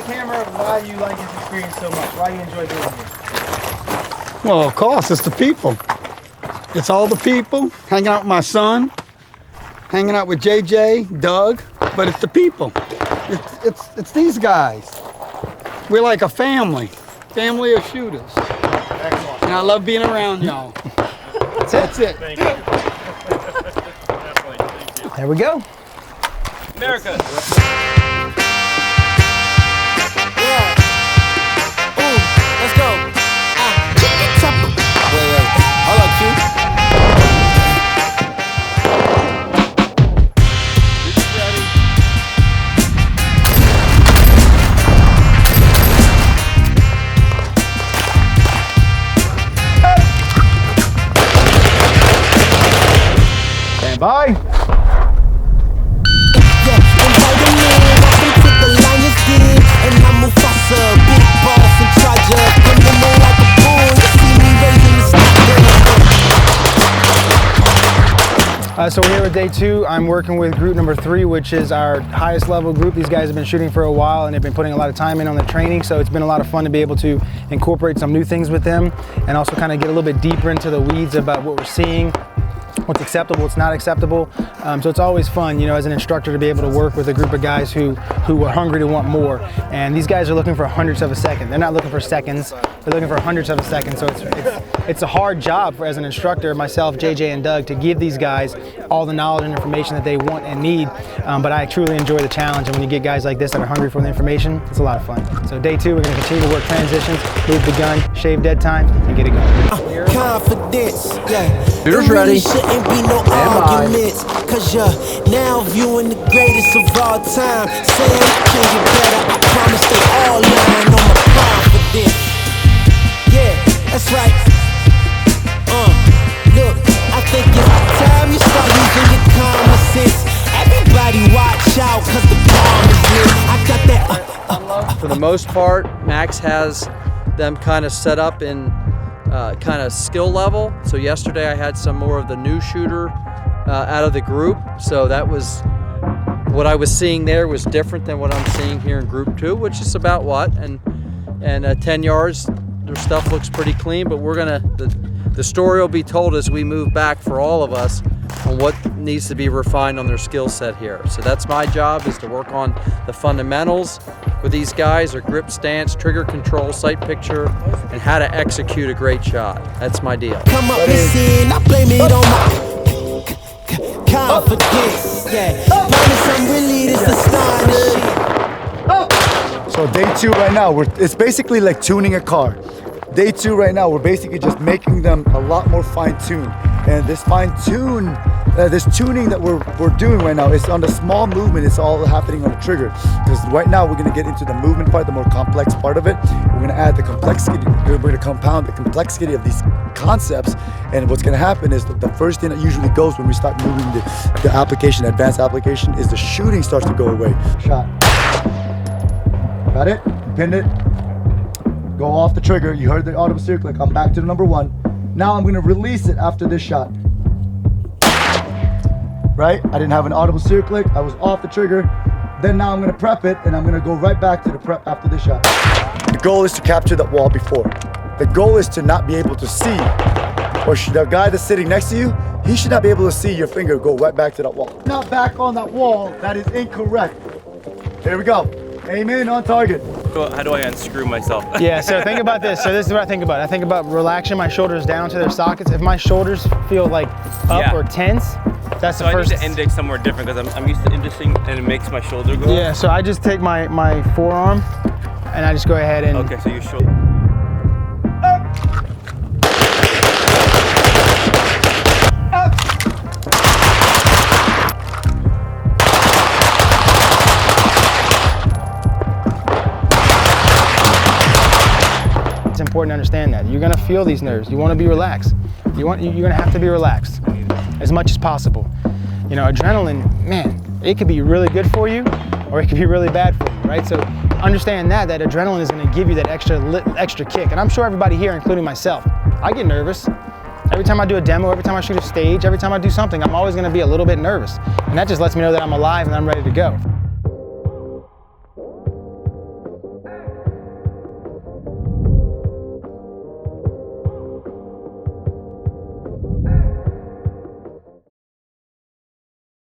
the camera why you like this experience so much, why you enjoy doing it. Well, of course, it's the people. It's all the people, hanging out with my son, hanging out with JJ, Doug, but it's the people. It's these guys. We're like a family of shooters. Excellent. And I love being around y'all. That's it. Thank you. Definitely. Thank you. There we go. America. Yeah. Ooh, let's go. Wait. Hold up, Q. Stand by. So we're here with day 2. I'm working with group number 3, which is our highest level group. These guys have been shooting for a while and they've been putting a lot of time in on the training, so it's been a lot of fun to be able to incorporate some new things with them and also kind of get a little bit deeper into the weeds about what we're seeing, what's acceptable, what's not acceptable. So it's always fun, you know, as an instructor to be able to work with a group of guys who are hungry to want more. And these guys are looking for hundredths of a second. They're not looking for seconds, they're looking for hundredths of a second. So it's a hard job as an instructor, myself, JJ, and Doug, to give these guys all the knowledge and information that they want and need. But I truly enjoy the challenge, and when you get guys like this that are hungry for the information, it's a lot of fun. So day 2, we're going to continue to work transitions, move the gun, shave dead time, and get it going. Confidence, yeah. Shooter's ready. Shouldn't be no arguments, cause you're now viewing the greatest of all time. Saying I can get better, I promise they all lying on my confidence. Yeah, that's right. Look, I think it's time you start using your common sense. Everybody watch out, cause the bomb is lit. I got that. For the most part, Max has them kind of set up in kind of skill level. So yesterday I had some more of the new shooter out of the group. So that was, what I was seeing there was different than what I'm seeing here in group 2, which is about what? And 10 yards, their stuff looks pretty clean, but we're gonna, the story will be told as we move back for all of us on what needs to be refined on their skill set here. So that's my job, is to work on the fundamentals with these guys, their grip stance, trigger control, sight picture, and how to execute a great shot. That's my deal. Come up missing, I blame it on my confidence. Yeah, I'm really this astonishing. So day 2 right now, it's basically like tuning a car. Day 2 right now, we're basically just making them a lot more fine-tuned. And this fine-tune, this tuning that we're doing right now is on the small movement. It's all happening on the trigger. Because right now we're gonna get into the movement part, the more complex part of it. We're gonna add the complexity, we're gonna compound the complexity of these concepts. And what's gonna happen is that the first thing that usually goes when we start moving the application, advanced application, is the shooting starts to go away. Shot. Got it? Pinned it. Go off the trigger. You heard the audible steer click. I'm back to the number 1. Now I'm going to release it after this shot. Right? I didn't have an audible steer click. I was off the trigger. Then now I'm going to prep it, and I'm going to go right back to the prep after this shot. The goal is to capture that wall before. The goal is to not be able to see, or the guy that's sitting next to you, he should not be able to see your finger go right back to that wall. Not back on that wall. That is incorrect. Here we go. Aim in on target. How do I unscrew myself? Yeah, so think about this. So this is what I think about. I think about relaxing my shoulders down to their sockets. If my shoulders feel like up or tense, that's the first. I need to index somewhere different because I'm used to indexing and it makes my shoulder go Yeah, up. so I just take my forearm and I just go ahead and... Okay, so your shoulder. It's important to understand that. You're gonna feel these nerves. You wanna be relaxed. You're gonna have to be relaxed as much as possible. You know, adrenaline, man, it could be really good for you or it could be really bad for you, right? So understand that adrenaline is gonna give you that extra kick. And I'm sure everybody here, including myself, I get nervous. Every time I do a demo, every time I shoot a stage, every time I do something, I'm always gonna be a little bit nervous. And that just lets me know that I'm alive and I'm ready to go.